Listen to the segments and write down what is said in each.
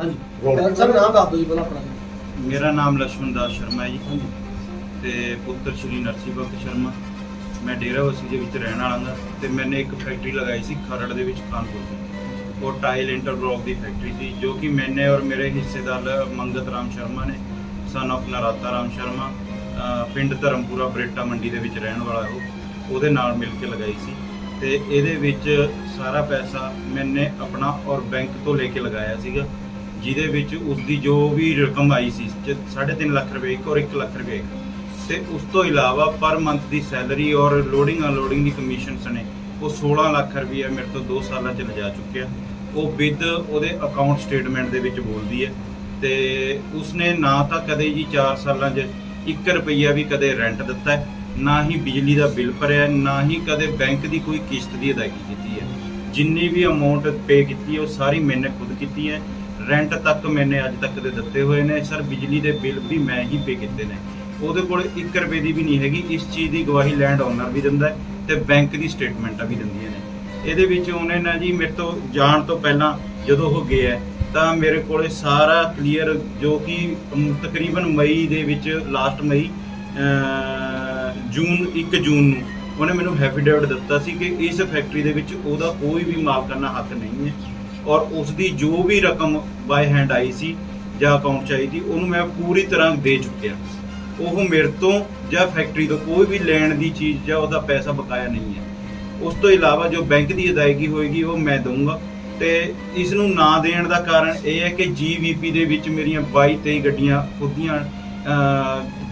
हाँ जी सर नाम दस दो जी पहला अपना। मेरा नाम लक्ष्मण दास शर्मा है जी हाँ जी ਤੇ ਪੁੱਤਰ ਸ਼੍ਰੀ ਨਰਸੀ ਭਗਤ ਸ਼ਰਮਾ। ਮੈਂ ਡੇਰਾਬੱਸੀ ਦੇ ਵਿੱਚ ਰਹਿਣ ਵਾਲਾ ਹਾਂ ਤੇ ਮੈਨੇ ਇੱਕ ਫੈਕਟਰੀ ਲਗਾਈ ਸੀ ਖਰੜ ਦੇ ਵਿੱਚ ਕਾਨਪੁਰ ਦੀ। ਉਹ ਟਾਈਲ ਇੰਟਰਬਲੌਕ ਦੀ ਫੈਕਟਰੀ ਸੀ ਜੋ ਕਿ ਮੈਨੇ ਔਰ ਮੇਰੇ ਹਿੱਸੇਦਾਰ ਮੰਗਤ ਰਾਮ ਸ਼ਰਮਾ ਨੇ ਸਨ ਆਫ ਨਰਾਤਾ ਰਾਮ ਸ਼ਰਮਾ ਪਿੰਡ ਧਰਮਪੁਰਾ ਬਰੇਟਾ ਮੰਡੀ ਦੇ ਵਿੱਚ ਰਹਿਣ ਵਾਲਾ ਉਹਦੇ ਨਾਲ ਮਿਲ ਕੇ ਲਗਾਈ ਸੀ। ਤੇ ਇਹਦੇ ਵਿੱਚ ਸਾਰਾ ਪੈਸਾ ਮੈਨੇ ਆਪਣਾ ਔਰ ਬੈਂਕ ਤੋਂ ਲੈ ਕੇ ਲਗਾਇਆ ਸੀਗਾ, ਜਿਹਦੇ ਵਿੱਚ ਉਸਦੀ ਜੋ ਵੀ ਰਕਮ ਆਈ ਸੀ 3.5 ਲੱਖ ਰੁਪਏ ਇੱਕ ਔਰ 1 ਲੱਖ ਰੁਪਏ ਇੱਕ, ਤੇ ਉਸ ਤੋਂ ਇਲਾਵਾ ਪਰ ਮੰਥ ਦੀ ਸੈਲਰੀ ਔਰ ਲੋਡਿੰਗ ਅਨਲੋਡਿੰਗ ਦੀ ਕਮਿਸ਼ਨਸ ਨੇ ਉਹ 16 ਲੱਖ ਰੁਪਏ ਮੇਰੇ ਤੋਂ 2 ਸਾਲਾਂ 'ਚ ਲਿਜਾ ਚੁੱਕਿਆ। ਉਹ ਵਿਦ ਉਹਦੇ ਅਕਾਊਂਟ ਸਟੇਟਮੈਂਟ ਦੇ ਵਿੱਚ ਬੋਲਦੀ ਹੈ। ਤੇ ਉਸਨੇ ਨਾ ਤਾਂ ਕਦੇ ਜੀ 4 ਸਾਲਾਂ 'ਚ 1 ਰੁਪਈਆ ਵੀ ਕਦੇ ਰੈਂਟ ਦਿੱਤਾ ਹੈ, ਨਾ ਹੀ ਬਿਜਲੀ ਦਾ ਬਿੱਲ ਭਰਿਆ, ਨਾ ਹੀ ਕਦੇ ਬੈਂਕ ਦੀ ਕੋਈ ਕਿਸ਼ਤ ਦੀ ਅਦਾਇਗੀ ਕੀਤੀ ਹੈ। ਜਿੰਨੀ ਵੀ ਅਮਾਊਂਟ ਪੇ ਕੀਤੀ ਹੈ ਉਹ ਸਾਰੀ ਮੈਨੇ ਖੁਦ ਕੀਤੀ ਹੈ। ਰੈਂਟ ਤੱਕ ਮੈਨੇ ਅੱਜ ਤੱਕ ਦੇ ਦਿੱਤੇ ਹੋਏ ਨੇ ਸਰ, ਬਿਜਲੀ ਦੇ ਬਿੱਲ ਵੀ ਮੈਂ ਹੀ ਪੇ ਕੀਤੇ ਨੇ। ਉਹਦੇ ਕੋਲ 1 ਰੁਪਏ ਦੀ ਵੀ ਨਹੀਂ ਹੈਗੀ। ਇਸ ਚੀਜ਼ ਦੀ ਗਵਾਹੀ ਲੈਂਡ ਓਨਰ ਵੀ ਦਿੰਦਾ ਹੈ ਤੇ ਬੈਂਕ ਦੀ ਸਟੇਟਮੈਂਟਾਂ ਵੀ ਦਿੰਦੀਆਂ ਨੇ। ਇਹਦੇ ਵਿੱਚ ਉਹਨੇ ਨਾ ਜੀ ਮੇਰੇ ਤੋਂ ਜਾਣ ਤੋਂ ਪਹਿਲਾਂ ਜਦੋਂ ਉਹ ਗਿਆ ਤਾਂ ਮੇਰੇ ਕੋਲੇ ਸਾਰਾ ਕਲੀਅਰ, ਜੋ ਕਿ ਤਕਰੀਬਨ ਮਈ ਦੇ ਵਿੱਚ ਲਾਸਟ ਮਈ ਜੂਨ 1 ਜੂਨ ਨੂੰ ਉਹਨੇ ਮੈਨੂੰ ਐਫੀਡੇਵਿਟ ਦਿੱਤਾ ਸੀ ਕਿ ਇਸ ਫੈਕਟਰੀ ਦੇ ਵਿੱਚ ਉਹਦਾ ਕੋਈ ਵੀ ਮਾਲਕਾਨਾ ਹੱਕ ਨਹੀਂ ਹੈ ਔਰ ਉਸ ਦੀ ਜੋ ਵੀ ਰਕਮ ਬਾਈ ਹੈਂਡ ਆਈ ਸੀ ਜਾਂ ਅਕਾਊਂਟ 'ਚ ਆਈ ਸੀ ਉਹਨੂੰ ਮੈਂ ਪੂਰੀ ਤਰ੍ਹਾਂ ਦੇ ਚੁੱਕਿਆ। ਉਹ ਮੇਰੇ ਤੋਂ ਜਾਂ ਫੈਕਟਰੀ ਤੋਂ ਕੋਈ ਵੀ ਲੈਣ ਦੀ ਚੀਜ਼ ਜਾਂ ਉਹਦਾ ਪੈਸਾ ਬਕਾਇਆ ਨਹੀਂ ਹੈ। ਉਸ ਤੋਂ ਇਲਾਵਾ ਜੋ ਬੈਂਕ ਦੀ ਅਦਾਇਗੀ ਹੋਏਗੀ ਉਹ ਮੈਂ ਦਊਂਗਾ। ਤੇ ਇਸ ਨੂੰ ਨਾ ਦੇਣ ਦਾ ਕਾਰਨ ਇਹ ਹੈ ਕਿ GVP ਦੇ ਵਿੱਚ ਮੇਰੀਆਂ 22-23 ਗੱਡੀਆਂ ਖੁਦੀਆਂ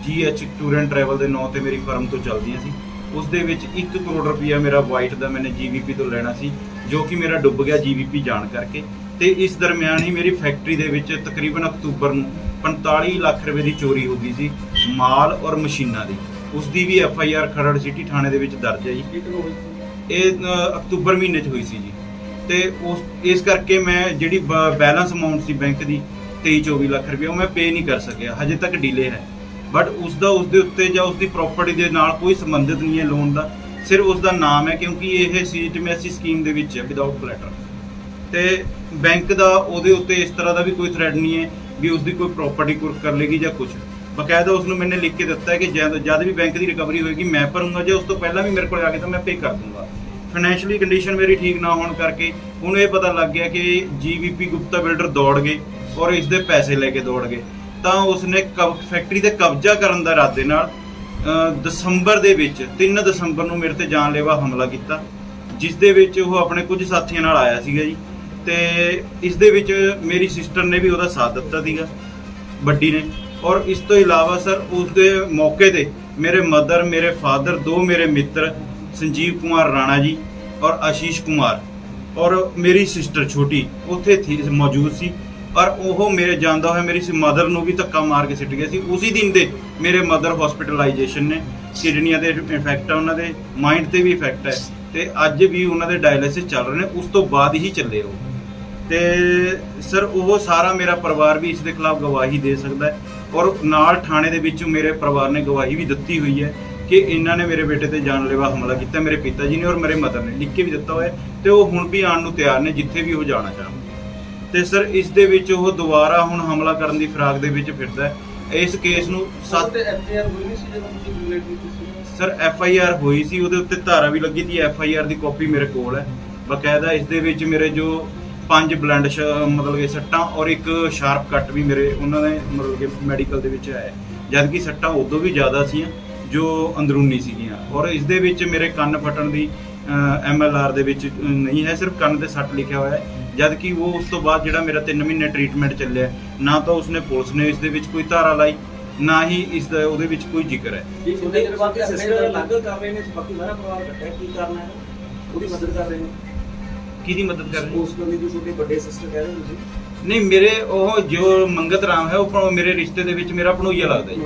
GH ਟੂਰ ਐਂਡ ਟਰੈਵਲ ਦੇ ਨਾਂ ਤੇ ਮੇਰੀ ਫਰਮ ਤੋਂ ਚੱਲਦੀਆਂ ਸੀ। ਉਸ ਦੇ ਵਿੱਚ 1 ਕਰੋੜ ਰੁਪਈਆ ਮੇਰਾ ਵਾਈਟ ਦਾ ਮੈਨੇ GVP ਤੋਂ ਲੈਣਾ ਸੀ, ਜੋ ਕਿ ਮੇਰਾ ਡੁੱਬ ਗਿਆ GVP ਜਾਣ ਕਰਕੇ। ਤੇ ਇਸ ਦਰਮਿਆਨ ਹੀ ਮੇਰੀ ਫੈਕਟਰੀ ਦੇ ਵਿੱਚ ਤਕਰੀਬਨ ਅਕਤੂਬਰ ਨੂੰ 45 ਲੱਖ ਰੁਪਏ ਦੀ ਚੋਰੀ ਹੋ ਗਈ ਸੀ, ਮਾਲ ਔਰ ਮਸ਼ੀਨਾਂ ਦੀ। ਉਸ ਦੀ ਵੀ FIR ਖਰੜ ਸਿਟੀ ਥਾਣੇ ਦੇ ਵਿੱਚ ਦਰਜ ਹੈ ਜੀ। ਇਹ ਅਕਤੂਬਰ ਮਹੀਨੇ 'ਚ ਹੋਈ ਸੀ ਜੀ। ਤੇ ਇਸ ਕਰਕੇ ਮੈਂ ਜਿਹੜੀ ਬੈਲੈਂਸ ਅਮਾਊਂਟ ਸੀ ਬੈਂਕ ਦੀ 23-24 ਲੱਖ ਰੁਪਏ ਉਹ ਮੈਂ ਪੇ ਨਹੀਂ ਕਰ ਸਕਿਆ, ਹਜੇ ਤੱਕ ਡੀਲੇ ਹੈ। ਬਟ ਉਸਦੇ ਉੱਤੇ ਜਾਂ ਉਸਦੀ ਪ੍ਰਾਪਰਟੀ ਦੇ ਨਾਲ ਕੋਈ ਸੰਬੰਧਿਤ ਨਹੀਂ ਹੈ ਲੋਨ ਦਾ, ਸਿਰਫ ਉਸਦਾ ਨਾਮ ਹੈ ਕਿਉਂਕਿ ਇਹ ਸੀਟਮੈਸੀ ਸਕੀਮ ਦੇ ਵਿੱਚ ਹੈ ਵਿਦਆਊਟ ਕੋਲੈਟਰਲ। ਤੇ ਬੈਂਕ ਦਾ ਉਹਦੇ ਉੱਤੇ ਇਸ ਤਰ੍ਹਾਂ ਦਾ ਵੀ ਕੋਈ ਥ੍ਰੈਡ ਨਹੀਂ ਹੈ ਵੀ ਉਸਦੀ ਕੋਈ ਪ੍ਰਾਪਰਟੀ ਕੁਰਕ ਕਰ ਲੇਗੀ ਜਾਂ ਕੁਝ। ਬਕਾਇਦਾ ਉਸਨੂੰ ਮੈंने ਲਿਖ ਕੇ ਦਿੱਤਾ ਹੈ ਕਿ ਜਦ ਵੀ ਬੈਂਕ ਦੀ ਰਿਕਵਰੀ ਹੋਏਗੀ ਮੈਂ ਭਰੂੰਗਾ, ਜੇ ਉਸ ਤੋਂ ਪਹਿਲਾਂ ਵੀ ਮੇਰੇ ਕੋਲ ਆ ਕੇ ਤਾਂ ਮੈਂ ਪੇ ਕਰ ਦੂੰਗਾ। ਫਾਈਨੈਂਸ਼ੀਅਲੀ ਕੰਡੀਸ਼ਨ ਮੇਰੀ ਠੀਕ ਨਾ ਹੋਣ ਕਰਕੇ ਉਹਨੂੰ ਇਹ ਪਤਾ ਲੱਗ ਗਿਆ ਕਿ GVP ਗੁਪਤਾ ਬਿਲਡਰ ਦੌੜ ਗਏ ਔਰ ਇਸ ਦੇ ਪੈਸੇ ਲੈ ਕੇ ਦੌੜ ਗਏ। ਤਾਂ ਉਸਨੇ ਫੈਕਟਰੀ ਤੇ ਕਬਜ਼ਾ ਕਰਨ ਦਾ ਇਰਾਦੇ ਨਾਲ ਦਸੰਬਰ ਦੇ ਵਿੱਚ 3 ਦਸੰਬਰ ਨੂੰ ਮੇਰੇ ਤੇ ਜਾਨਲੇਵਾ ਹਮਲਾ ਕੀਤਾ, ਜਿਸ ਦੇ ਵਿੱਚ ਉਹ ਆਪਣੇ ਕੁਝ ਸਾਥੀਆਂ ਨਾਲ ਆਇਆ ਸੀਗਾ ਜੀ। ਤੇ ਇਸ ਦੇ ਵਿੱਚ ਮੇਰੀ ਸਿਸਟਰ ਨੇ ਵੀ ਉਹਦਾ ਸਾਥ ਦਿੱਤਾ ਸੀਗਾ, ਵੱਡੀ ਨੇ। ਔਰ ਇਸ ਤੋਂ ਇਲਾਵਾ ਸਰ ਉਸ ਦੇ ਮੌਕੇ ਤੇ ਮੇਰੇ ਮਦਰ, ਮੇਰੇ ਫਾਦਰ, 2 ਮੇਰੇ ਮਿੱਤਰ ਸੰਜੀਵ ਕੁਮਾਰ ਰਾਣਾ ਜੀ ਔਰ ਆਸ਼ੀਸ਼ ਕੁਮਾਰ ਔਰ ਮੇਰੀ ਸਿਸਟਰ ਛੋਟੀ ਉੱਥੇ ਮੌਜੂਦ ਸੀ। ਔਰ ਉਹ ਮੇਰੇ ਜਾਂਦਾ ਹੋਇਆ ਮੇਰੀ ਮਦਰ ਨੂੰ ਵੀ ਧੱਕਾ ਮਾਰ ਕੇ ਸਿੱਟ ਗਿਆ ਸੀ। ਉਸੇ ਦਿਨ ਦੇ ਮੇਰੇ ਮਦਰ ਹਸਪੀਟਲਾਈਜੇਸ਼ਨ ਨੇ, ਕਿਡਨੀਆਂ ਦੇ ਇਫੈਕਟ ਹੈ, ਉਹਨਾਂ ਦੇ ਮਾਈਂਡ ਤੇ ਵੀ ਇਫੈਕਟ ਹੈ ਤੇ ਅੱਜ ਵੀ ਉਹਨਾਂ ਦੇ ਡਾਇਲਿਸਿਸ ਚੱਲ ਰਹੇ ਨੇ, ਉਸ ਤੋਂ ਬਾਅਦ ਹੀ ਚੱਲੇ ਉਹ। ਤੇ ਸਰ ਉਹ ਸਾਰਾ ਮੇਰਾ ਪਰਿਵਾਰ ਵੀ ਇਸ ਦੇ ਖਿਲਾਫ ਗਵਾਹੀ ਦੇ ਸਕਦਾ ਹੈ ਔਰ ਨਾਲ ਥਾਣੇ ਦੇ ਵਿੱਚ ਮੇਰੇ ਪਰਿਵਾਰ ਨੇ ਗਵਾਹੀ ਵੀ ਦਿੱਤੀ ਹੋਈ ਹੈ ਕਿ ਇਹਨਾਂ ਨੇ ਮੇਰੇ ਬੇਟੇ ਤੇ ਜਾਨਲੇਵਾ ਹਮਲਾ ਕੀਤਾ, ਮੇਰੇ ਪਿਤਾ ਜੀ ਨੇ ਔਰ ਮੇਰੇ ਮਦਰ ਨੇ ਲਿਖ ਕੇ ਵੀ ਦਿੱਤਾ ਹੋਇਆ। ਤੇ ਉਹ ਹੁਣ ਵੀ ਆਉਣ ਨੂੰ ਤਿਆਰ ਨੇ ਜਿੱਥੇ ਵੀ ਉਹ ਜਾਣਾ ਚਾਹਣ। ਤੇ ਸਰ ਇਸ ਦੇ ਵਿੱਚ ਉਹ ਦੁਬਾਰਾ ਹੁਣ ਹਮਲਾ ਕਰਨ ਦੀ ਫਿਰਾਕ ਦੇ ਵਿੱਚ ਫਿਰਦਾ ਹੈ। ਇਸ ਕੇਸ ਨੂੰ FIR ਹੋਈ ਨਹੀਂ ਸੀ ਜਦੋਂ ਤੁਸੀਂ ਕੰਪਲੇਂਟ ਕੀਤੀ ਸੀ? ਸਰ FIR ਹੋਈ ਸੀ, ਉਹਦੇ ਉੱਤੇ ਧਾਰਾ ਵੀ ਲੱਗੀ ਸੀ। FIR ਦੀ ਕਾਪੀ ਮੇਰੇ ਕੋਲ ਹੈ ਬਕਾਇਦਾ। ਇਸ ਦੇ ਵਿੱਚ ਮੇਰੇ ਜੋ 5 ਬਲੈਂਡ ਮਤਲਬ ਕਿ ਸੱਟਾਂ ਔਰ ਇੱਕ ਸ਼ਾਰਪ ਕੱਟ ਵੀ ਮੇਰੇ ਉਹਨਾਂ ਨੇ ਮਤਲਬ ਕਿ ਮੈਡੀਕਲ ਦੇ ਵਿੱਚ ਆਇਆ, ਜਦ ਕਿ ਸੱਟਾਂ ਉਦੋਂ ਵੀ ਜ਼ਿਆਦਾ ਸੀ ਜੋ ਅੰਦਰੂਨੀ ਸੀਗੀਆਂ। ਔਰ ਇਸ ਦੇ ਵਿੱਚ ਮੇਰੇ ਕੰਨ ਫਟਣ ਦੀ MLR ਦੇ ਵਿੱਚ ਨਹੀਂ ਹੈ, ਸਿਰਫ ਕੰਨ ਤੇ ਸੱਟ ਲਿਖਿਆ ਹੋਇਆ ਹੈ। ਜਦ ਕਿ ਉਹ ਉਸ ਤੋਂ ਬਾਅਦ ਜਿਹੜਾ ਮੇਰਾ 3 ਮਹੀਨੇ ਟ੍ਰੀਟਮੈਂਟ ਚੱਲਿਆ, ਨਾ ਤਾਂ ਉਸਨੇ ਪੁਲਿਸ ਨੇ ਇਸ ਦੇ ਵਿੱਚ ਕੋਈ ਧਾਰਾ ਲਾਈ, ਨਾ ਹੀ ਇਸ ਦਾ ਉਹਦੇ ਵਿੱਚ ਕੋਈ ਜ਼ਿਕਰ ਹੈ। ਕਿਹਦੀ ਮਦਦ ਕਰ ਰਹੇ ਹੋ? ਨਹੀਂ, ਮੇਰੇ ਉਹ ਜੋ ਮੰਗਤ ਰਾਮ ਹੈ ਉਹ ਮੇਰੇ ਰਿਸ਼ਤੇ ਦੇ ਵਿੱਚ ਮੇਰਾ ਭਣੋਈਆ ਲੱਗਦਾ ਜੀ।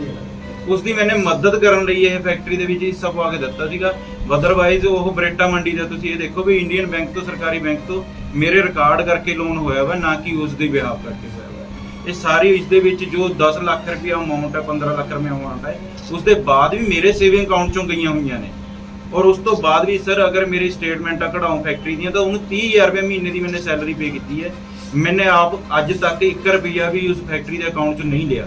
ਉਸ ਦੀ ਮੈंने ਮਦਦ ਕਰਨ ਲਈ ਇਹ ਫੈਕਟਰੀ ਦੇ ਵਿੱਚ ਹਿੱਸਾ ਪਵਾ ਕੇ ਦਿੱਤਾ ਸੀਗਾ। ਅਦਰਵਾਈਜ਼ ਉਹ ਬਰੇਟਾ ਮੰਡੀ ਦਾ ਤੁਸੀਂ ਇਹ ਦੇਖੋ ਵੀ ਇੰਡੀਅਨ ਬੈਂਕ ਤੋਂ, ਸਰਕਾਰੀ ਬੈਂਕ ਤੋਂ ਮੇਰੇ ਰਿਕਾਰਡ ਕਰਕੇ ਲੋਨ ਹੋਇਆ ਵਾ, ਨਾ ਕਿ ਉਸ ਦੇ ਬਿਹਾਫ ਕਰਕੇ ਹੋਇਆ ਵਾ। ਇਹ ਸਾਰੀ ਇਸ ਦੇ ਵਿੱਚ ਜੋ 10 ਲੱਖ ਰੁਪਏ ਅਮਾਉਂਟ ਹੈ, 15 ਲੱਖ ਰੁਪਏ ਅਮਾਉਂਟ ਹੈ, ਉਸ ਦੇ ਬਾਅਦ ਵੀ ਮੇਰੇ ਸੇਵਿੰਗ ਅਕਾਊਂਟ ਚੋਂ ਗਈਆਂ ਹੋਈਆਂ ਨੇ। ਔਰ ਉਸ ਤੋਂ ਬਾਅਦ ਵੀ ਸਰ ਅਗਰ ਮੇਰੀ ਸਟੇਟਮੈਂਟਾਂ ਕਢਾਉਂ ਫੈਕਟਰੀ ਦੀਆਂ ਤਾਂ ਉਹਨੂੰ 30,000 ਰੁਪਏ ਮਹੀਨੇ ਦੀ ਮੈंने ਸੈਲਰੀ ਪੇ ਕੀਤੀ ਹੈ। मैंने आप अज तक 1 रुपया भी उस फैक्ट्री के अकाउंट च नहीं लिया।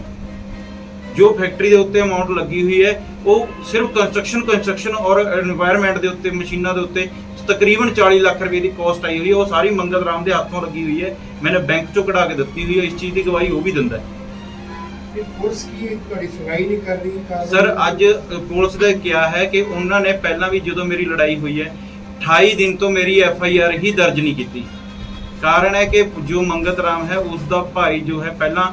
जो फैक्ट्री के उत्ते अमाउंट लगी हुई है वो सिर्फ कंस्ट्रक्शन और एनवायरनमेंट के उत्ते मशीनों के उत्ते तकरीबन 40 लाख रुपए की कॉस्ट आई हुई है। वो सारी मंगत राम के हाथों लगी हुई है, मैंने बैंक चो कढ़ा के दी हुई है। इस चीज़ की गवाही वो भी दिंदा है। पुलिस की ਤੁਹਾਡੀ ਸੁਣਾਈ नहीं कर रही सर अज पुलिस ने क्या है कि उन्होंने पहला भी जो मेरी लड़ाई हुई है 28 दिन तो मेरी FIR ही दर्ज नहीं की। कारण है कि जो मंगत राम है उसका भाई जो है पहला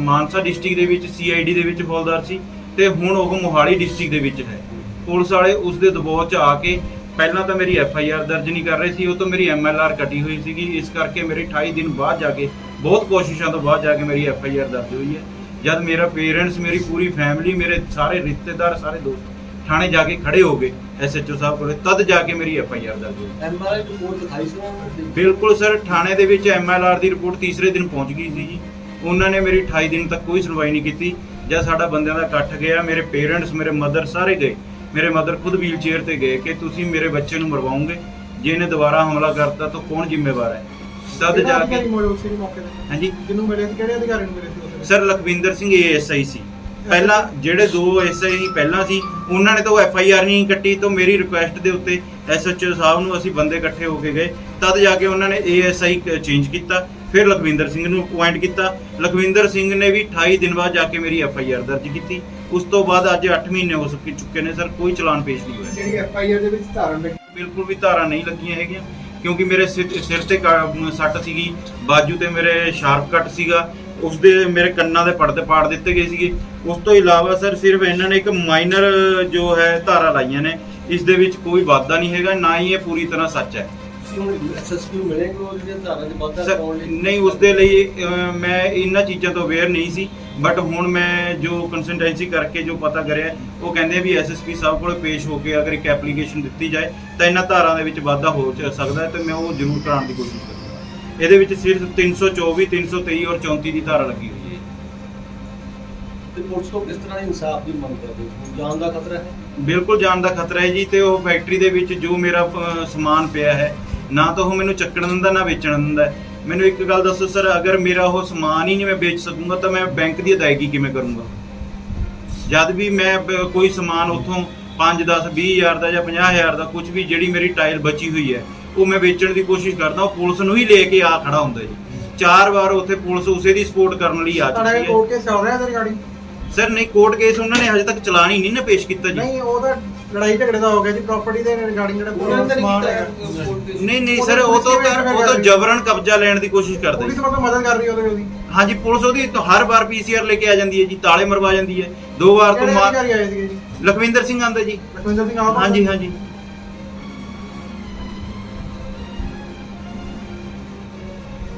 मानसा डिस्ट्रिक्ट ਦੇ ਵਿੱਚ CID ਦੇ ਵਿੱਚ ਹੌਲਦਾਰ ਸੀ ਤੇ ਹੁਣ ਉਹ ਮੋਹਾਲੀ ਡਿਸਟ੍ਰਿਕਟ ਦੇ ਵਿੱਚ ਹੈ। ਪੁਲਿਸ ਵਾਲੇ ਉਸ ਦੇ ਦਬਾਅ 'ਚ ਆ ਕੇ ਪਹਿਲਾਂ ਤਾਂ ਮੇਰੀ FIR ਦਰਜ ਨਹੀਂ ਕਰ ਰਹੇ ਸੀ, ਉਹ ਤੋਂ ਮੇਰੀ MLR ਕੱਟੀ ਹੋਈ ਸੀਗੀ। ਇਸ ਕਰਕੇ ਮੇਰੇ 28 ਦਿਨ ਬਾਅਦ ਜਾ ਕੇ ਬਹੁਤ ਕੋਸ਼ਿਸ਼ਾਂ ਤੋਂ ਬਾਅਦ ਜਾ ਕੇ ਮੇਰੀ FIR ਦਰਜ ਹੋਈ ਹੈ। ਜਦ ਮੇਰਾ ਪੇਰੈਂਟਸ, ਮੇਰੀ ਪੂਰੀ ਫੈਮਿਲੀ, ਮੇਰੇ ਸਾਰੇ ਰਿਸ਼ਤੇਦਾਰ, ਸਾਰੇ ਦੋਸਤ ਥਾਣੇ ਜਾ ਕੇ ਖੜੇ ਹੋ ਗਏ SHO ਸਾਹਿਬ ਕੋਲੇ, ਤਦ ਜਾ ਕੇ ਮੇਰੀ FIR ਦਰਜ ਹੋਈ। MRI ਰਿਪੋਰਟ ਦਿਖਾਈ ਸੀ ਉਹਨਾਂ ਨੇ? ਬਿਲਕੁਲ ਸਰ, ਥਾਣੇ ਦੇ ਵਿੱਚ MLR ਦੀ ਰਿਪੋਰਟ ਤੀਸਰੇ ਦਿਨ ਪਹੁੰਚ ਗਈ ਸੀ ਜੀ। ਉਹਨਾਂ ਨੇ ਮੇਰੀ 28 ਦਿਨ ਤੱਕ ਕੋਈ ਸੁਣਵਾਈ ਨਹੀਂ ਕੀਤੀ। ਜਦ ਸਾਡਾ ਬੰਦਿਆਂ ਦਾ ਇਕੱਠ ਗਿਆ, ਮੇਰੇ ਪੇਰੈਂਟਸ, ਮੇਰੇ ਮਦਰ ਸਾਰੇ ਗਏ। ਮੇਰੇ ਮਦਰ ਖੁਦ ਵੀਲ ਚੇਅਰ ਤੇ ਗਏ ਕਿ ਤੁਸੀਂ ਮੇਰੇ ਬੱਚੇ ਨੂੰ ਮਰਵਾਓਗੇ, ਜੇ ਇਹਨੇ ਦੁਬਾਰਾ ਹਮਲਾ ਕਰਤਾ ਤਾਂ ਕੌਣ ਜ਼ਿੰਮੇਵਾਰ ਹੈ। ਤਦ ਜਾ ਕੇ ਹਾਂਜੀ ਜਿਹਨੂੰ ਮਿਲੇ ਸੀ ਕਿਹੜੇ ਅਧਿਕਾਰੀ ਨੂੰ ਮਿਲੇ ਸੀ? ਸਰ ਲਖਵਿੰਦਰ ਸਿੰਘ ASI ਸੀ ਪਹਿਲਾਂ। ਜਿਹੜੇ 2 SI ਪਹਿਲਾਂ ਸੀ ਉਹਨਾਂ ਨੇ ਤਾਂ ਉਹ FIR ਨਹੀਂ ਕੱਟੀ। ਤਾਂ ਮੇਰੀ ਰਿਕੁਐਸਟ ਦੇ ਉੱਤੇ SHO ਸਾਹਿਬ ਨੂੰ ਅਸੀਂ ਬੰਦੇ ਇਕੱਠੇ ਹੋ ਕੇ ਗਏ। ਤਦ ਜਾ ਕੇ ਉਹਨਾਂ ਨੇ ASI ਚੇਂਜ ਕੀਤਾ, ਫਿਰ ਲਖਵਿੰਦਰ ਸਿੰਘ ਨੂੰ ਅਪੁਆਇੰਟ ਕੀਤਾ। ਲਖਵਿੰਦਰ ਸਿੰਘ ਨੇ ਵੀ 28 ਦਿਨ ਬਾਅਦ ਜਾ ਕੇ ਮੇਰੀ FIR ਦਰਜ ਕੀਤੀ। ਉਸ ਤੋਂ ਬਾਅਦ ਅੱਜ 8 ਮਹੀਨੇ ਹੋ ਚੁੱਕੇ ਨੇ ਸਰ, ਕੋਈ ਚਲਾਨ ਪੇਸ਼ ਨਹੀਂ ਹੋਇਆ। ਜਿਹੜੀ FIR ਦੇ ਵਿੱਚ ਧਾਰਾ ਲੱਗੀ ਬਿਲਕੁਲ ਵੀ ਧਾਰਾ ਨਹੀਂ ਲੱਗੀਆਂ ਹੈਗੀਆਂ, ਕਿਉਂਕਿ ਮੇਰੇ ਸਿਰ ਤੇ ਸੱਟ ਸੀਗੀ, ਬਾਜੂ ਤੇ ਮੇਰੇ ਸ਼ਾਰਪ ਕੱਟ ਸੀਗਾ, ਉਸ ਦੇ ਮੇਰੇ ਕੰਨਾਂ ਦੇ ਪਰਦੇ ਪਾੜ ਦਿੱਤੇ ਗਏ ਸੀਗੇ। ਉਸ ਤੋਂ ਇਲਾਵਾ ਸਰ ਸਿਰਫ ਇਹਨਾਂ ਨੇ ਇੱਕ ਮਾਈਨਰ ਜੋ ਹੈ ਧਾਰਾ ਲਾਈਆਂ ਨੇ, ਇਸ ਦੇ ਵਿੱਚ ਕੋਈ ਵਾਧਾ ਨਹੀਂ ਹੈਗਾ, ਨਾ ਹੀ ਇਹ ਪੂਰੀ ਤਰ੍ਹਾਂ ਸੱਚ ਹੈ। ਤੁਸੀਂ ਹੁਣ SSP ਨੂੰ ਮਿਲੇਗੇ ਉਹ ਜਿਹੜੇ ਧਾਰਾ ਦੇ ਵਾਧਾ ਸਰ ਕਰਾਉਣ ਲਈ? ਨਹੀਂ, ਉਸ ਦੇ ਲਈ ਮੈਂ ਇਹਨਾਂ ਚੀਜ਼ਾਂ ਤੋਂ ਅਵੇਅਰ ਨਹੀਂ ਸੀ, ਬਟ ਹੁਣ ਮੈਂ ਜੋ ਕੰਸਲਟੈਂਸੀ ਕਰਕੇ ਜੋ ਪਤਾ ਕਰਿਆ, ਉਹ ਕਹਿੰਦੇ ਵੀ SSP ਸਾਹਿਬ ਕੋਲ ਪੇਸ਼ ਹੋ ਕੇ ਅਗਰ ਇੱਕ ਐਪਲੀਕੇਸ਼ਨ ਦਿੱਤੀ ਜਾਏ ਤਾਂ ਇਹਨਾਂ ਧਾਰਾਂ ਦੇ ਵਿੱਚ ਵਾਧਾ ਹੋ ਸਕਦਾ ਹੈ, ਤੇ ਮੈਂ ਉਹ ਜ਼ਰੂਰ ਕਰਾਉਣ ਦੀ ਕੋਸ਼ਿਸ਼ ਕਰਾਂਗਾ। ਇਹਦੇ ਵਿੱਚ ਸਿਰਫ 324, 323 ਔਰ 34 ਦੀ ਧਾਰਾ ਲੱਗੀ ਹੋਈ ਹੈ। ਤੇ ਪੁਲਿਸ ਤੋਂ ਕਿਸ ਤਰ੍ਹਾਂ ਇਨਸਾਫ ਦੀ ਮੰਗ ਕਰਦੇ ਹੋ? ਜਾਨ ਦਾ ਖਤਰਾ ਹੈ? ਬਿਲਕੁਲ ਜਾਨ ਦਾ ਖਤਰਾ ਹੈ ਜੀ। ਤੇ ਉਹ ਫੈਕਟਰੀ ਦੇ ਵਿੱਚ ਜੋ ਮੇਰਾ ਸਮਾਨ ਪਿਆ ਹੈ, ਨਾ ਤਾਂ ਉਹ ਮੈਨੂੰ ਚੱਕਣ ਦਿੰਦਾ, ਨਾ ਵੇਚਣ ਦਿੰਦਾ। ਮੈਨੂੰ ਇੱਕ ਗੱਲ ਦੱਸੋ ਸਰ, ਅਗਰ ਮੇਰਾ ਉਹ ਸਮਾਨ ਹੀ ਨਹੀਂ ਮੈਂ ਵੇਚ ਸਕੂੰਗਾ ਤਾਂ ਮੈਂ ਬੈਂਕ ਦੀ ਅਦਾਇਗੀ ਕਿਵੇਂ ਕਰੂੰਗਾ? ਜਦ ਵੀ ਮੈਂ ਕੋਈ ਸਮਾਨ ਉੱਥੋਂ 5, 10, 20 ਹਜ਼ਾਰ ਦਾ ਜਾਂ 50 ਹਜ਼ਾਰ ਦਾ ਕੁਝ ਵੀ ਜਿਹੜੀ ਮੇਰੀ ਟਾਇਲ ਬਚੀ ਹੋਈ ਹੈ ਉਹ ਮੈਂ ਵੇਚਣ ਦੀ ਕੋਸ਼ਿਸ਼ ਕਰਦਾ, ਉਹ ਪੁਲਿਸ ਨੂੰ ਹੀ ਲੈ ਕੇ ਆ ਖੜਾ ਹੁੰਦਾ ਜੀ। 4 ਵਾਰ ਉੱਥੇ ਪੁਲਿਸ ਉਸੇ ਦੀ ਸਪੋਰਟ ਕਰਨ ਲਈ ਆ ਚੁੱਕੀ ਹੈ। ਕੋਰਟ ਕੇਸ ਚੱਲ ਰਿਹਾ ਇਹਦੇ ਰਿਗਾਰਡਿੰਗ? ਸਰ ਨਹੀਂ, ਕੋਰਟ ਕੇਸ ਉਹਨਾਂ ਨੇ ਹਜੇ ਤੱਕ ਚਲਾਨ ਹੀ ਨਹੀਂ ਨਾ ਪੇਸ਼ ਕੀਤਾ ਜੀ। ਨਹੀਂ, ਉਹਦਾ ਲੜਾਈ ਝਗੜੇ ਦਾ ਹੋ ਗਿਆ ਜੀ, ਪ੍ਰਾਪਰਟੀ ਦੇ ਰਿਗਾਰਡਿੰਗ ਜਿਹੜਾ ਉਹਨਾਂ ਨੇ ਸਮਾਨ ਤਾਂ ਹੈ। ਨਹੀਂ ਸਰ, ਉਹ ਤੋਂ ਜਬਰਨ ਕਬਜ਼ਾ ਲੈਣ ਦੀ ਕੋਸ਼ਿਸ਼ ਕਰਦੇ ਪੁਲਿਸ ਮਤਲਬ ਮਦਦ ਕਰ ਰਹੀ ਉਹਦੀ? ਹਾਂਜੀ, ਪੁਲਿਸ ਉਹਦੀ ਹਰ ਵਾਰ PCR ਲੈ ਕੇ ਆ ਜਾਂਦੀ ਹੈ ਜੀ, ਤਾਲੇ ਮਰਵਾ ਜਾਂਦੀ ਹੈ। 2 ਵਾਰ ਤੋਂ ਅਧਿਕਾਰੀ ਆਏ ਸੀਗੇ ਜੀ? ਲਖਵਿੰਦਰ ਸਿੰਘ ਆਂਦਾ ਜੀ। ਲਖਵਿੰਦਰ ਸਿੰਘ ਆਪ? ਹਾਂਜੀ ਹਾਂਜੀ।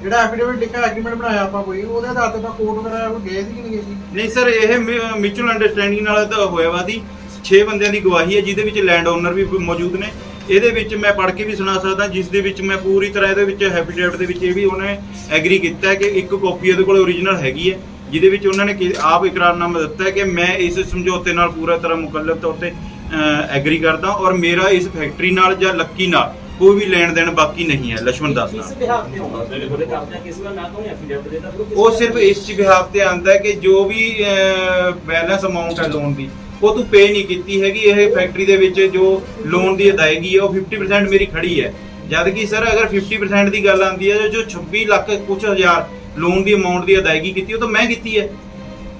ਜਿਹੜਾ ਐਫੀਡੇਵਿਟ ਲਿਖਿਆ, ਐਗਰੀਮੈਂਟ ਬਣਾਇਆ ਆਪਾਂ ਕੋਈ, ਉਹਦੇ ਆਧਾਰ ਤੇ ਆਪਾਂ ਕੋਰਟ ਵਗੈਰਾ ਕੋਈ ਗਏ ਸੀ ਕਿ ਨਹੀਂ ਗਏ ਸੀ? ਨਹੀਂ ਸਰ, ਇਹ ਮਿਊਚੁਅਲ ਅੰਡਰਸਟੈਂਡਿੰਗ ਨਾਲ ਤਾਂ ਹੋਇਆ ਵਾ ਸੀ। 6 ਬੰਦਿਆਂ ਦੀ ਗਵਾਹੀ ਹੈ, ਜਿਹਦੇ ਵਿੱਚ ਲੈਂਡ ਓਨਰ ਵੀ ਮੌਜੂਦ ਨੇ। ਇਹਦੇ ਵਿੱਚ ਮੈਂ ਪੜ੍ਹ ਕੇ ਵੀ ਸੁਣਾ ਸਕਦਾ, ਜਿਸ ਦੇ ਵਿੱਚ ਮੈਂ ਪੂਰੀ ਤਰ੍ਹਾਂ ਇਹਦੇ ਵਿੱਚ ਐਫੀਡੇਵਿਟ ਦੇ ਵਿੱਚ ਇਹ ਵੀ ਉਹਨੇ ਐਗਰੀ ਕੀਤਾ ਹੈ ਕਿ ਇੱਕ ਕਾਪੀ ਇਹਦੇ ਕੋਲ ਓਰੀਜਨਲ ਹੈਗੀ ਹੈ, ਜਿਹਦੇ ਵਿੱਚ ਉਹਨਾਂ ਨੇ ਆਪ ਇਕਰਾਰਨਾਮਾ ਦਿੱਤਾ ਹੈ ਕਿ ਮੈਂ ਇਸ ਸਮਝੌਤੇ ਨਾਲ ਪੂਰਾ ਤਰ੍ਹਾਂ ਮੁਕੱਲਫ ਤੌਰ ਤੇ ਐਗਰੀ ਕਰਦਾ ਔਰ ਮੇਰਾ ਇਸ ਫੈਕਟਰੀ ਨਾਲ ਜਾਂ ਲੱਕੀ ਨਾਲ ਕੋਈ ਵੀ ਲੈਣ ਦੇਣ ਬਾਕੀ ਨਹੀਂ ਹੈ। ਲక్ష్మణ ਦਾਸ ਨਾਲ ਉਹ ਸਿਰਫ ਇਸ ਬਿਹਾਫ ਤੇ ਆਂਦਾ ਹੈ ਕਿ ਜੋ ਵੀ ਬੈਲੈਂਸ ਅਮਾਉਂਟ ਹੈ ਲੋਨ ਦੀ ਉਹ ਤੂੰ ਪੇ ਨਹੀਂ ਕੀਤੀ ਹੈਗੀ। ਇਹ ਫੈਕਟਰੀ ਦੇ ਵਿੱਚ ਜੋ ਲੋਨ ਦੀ ਅਦਾਇਗੀ ਹੈ ਉਹ 50% ਮੇਰੀ ਖੜੀ ਹੈ। ਜਦ ਕਿ ਸਰ ਅਗਰ 50% ਦੀ ਗੱਲ ਆਉਂਦੀ ਹੈ, ਜੋ 26 ਲੱਖ ਕੁਛ ਹਜ਼ਾਰ ਲੋਨ ਦੀ ਅਮਾਉਂਟ ਦੀ ਅਦਾਇਗੀ ਕੀਤੀ ਉਹ ਤਾਂ ਮੈਂ ਕੀਤੀ ਹੈ।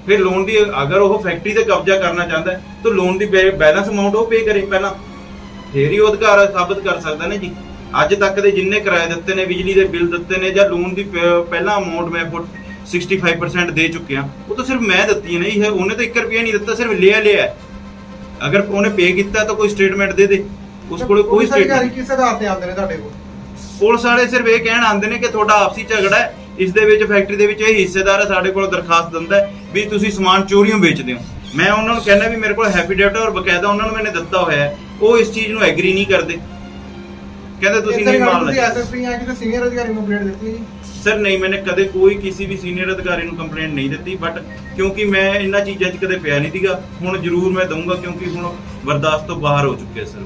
ਫਿਰ ਲੋਨ ਦੀ ਅਗਰ ਉਹ ਫੈਕਟਰੀ ਤੇ ਕਬਜ਼ਾ ਕਰਨਾ ਚਾਹੁੰਦਾ ਤਾਂ ਲੋਨ ਦੀ ਬੈਲੈਂਸ ਅਮਾਉਂਟ ਉਹ ਪੇ ਕਰੇ ਪਹਿਲਾਂ, ਫੇਰ ਹੀ ਉਹ ਅਧਿਕਾਰ ਸਾਬਤ ਕਰ ਸਕਦਾ ਨਾ ਜੀ। ਅੱਜ ਤੱਕ ਦੇ ਜਿੰਨੇ ਕਿਰਾਏ ਦਿੱਤੇ ਨੇ, ਬਿਜਲੀ ਦੇ ਬਿੱਲ ਦਿੱਤੇ ਨੇ ਜਾਂ ਲੋਨ ਦੀ ਪਹਿਲਾਂ ਅਮਾਉਂਟ ਮੈਂ 65% ਦੇ ਚੁੱਕਿਆ, ਉਹ ਤਾਂ ਸਿਰਫ ਮੈਂ ਦਿੱਤੀ ਨਹੀਂ ਹੈ। ਉਹਨੇ ਤਾਂ 1 ਰੁਪਿਆ ਨਹੀਂ ਦਿੱਤਾ, ਸਿਰਫ ਲਿਆ। ਅਗਰ ਉਹਨੇ ਪੇ ਕੀਤਾ ਤਾਂ ਕੋਈ ਸਟੇਟਮੈਂਟ ਦੇ ਉਸ ਕੋਲ ਕੋਈ ਸਟੇਟਮੈਂਟ। ਕਿਸ ਆਧਾਰ ਤੇ ਆਉਂਦੇ ਨੇ ਤੁਹਾਡੇ ਕੋਲ? ਪੁਲਿਸ ਵਾਲੇ ਸਿਰਫ ਇਹ ਕਹਿਣ ਆਉਂਦੇ ਨੇ ਕਿ ਤੁਹਾਡਾ ਆਪਸੀ ਝਗੜਾ ਹੈ, ਇਸ ਦੇ ਵਿੱਚ ਫੈਕਟਰੀ ਦੇ ਵਿੱਚ ਇਹ ਹਿੱਸੇਦਾਰ ਹੈ, ਸਾਡੇ ਕੋਲ ਦਰਖਾਸਤ ਦਿੰਦਾ ਵੀ ਤੁਸੀਂ ਸਮਾਨ ਚੋਰੀਓਂ ਵੇਚਦੇ ਹੋ। ਮੈਂ ਉਹਨਾਂ ਨੂੰ ਕਹਿੰਦਾ ਵੀ ਮੇਰੇ ਕੋਲ ਐਫੀਡੇਵਿਟ ਔਰ ਬਕਾਇਦਾ ਉਹਨਾਂ ਨੂੰ ਮੈंने ਦਿੱਤਾ ਹੋਇਆ ਹੈ, ਉਹ ਇਸ ਚੀਜ਼ ਨੂੰ ਐਗਰੀ ਨਹੀਂ ਕਰਦੇ, ਕਹਿੰਦੇ ਤੁਸੀਂ ਨਹੀਂ ਮਾਲ ਲੈ। ਐਸਐਸਪੀ ਆ ਕਿ ਸੀਨੀਅਰ ਅਧਿਕਾਰੀ ਨੂੰ ਕੰਪਲੇਂਟ ਦਿੱਤੀ ਹੈ ਜੀ? ਸਰ ਨਹੀਂ, ਮੈंने ਕਦੇ ਕੋਈ ਕਿਸੇ ਵੀ ਸੀਨੀਅਰ ਅਧਿਕਾਰੀ ਨੂੰ ਕੰਪਲੇਂਟ ਨਹੀਂ ਦਿੱਤੀ, ਬਟ ਕਿਉਂਕਿ ਮੈਂ ਇਹਨਾਂ ਚੀਜ਼ਾਂ 'ਚ ਕਦੇ ਪਿਆ ਨਹੀਂ ਸੀਗਾ। ਹੁਣ ਜ਼ਰੂਰ ਮੈਂ ਦਊਂਗਾ, ਕਿਉਂਕਿ ਹੁਣ ਬਰਦਾਸ਼ਤ ਤੋਂ ਬਾਹਰ ਹੋ ਚੁੱਕਿਆ ਸਰ।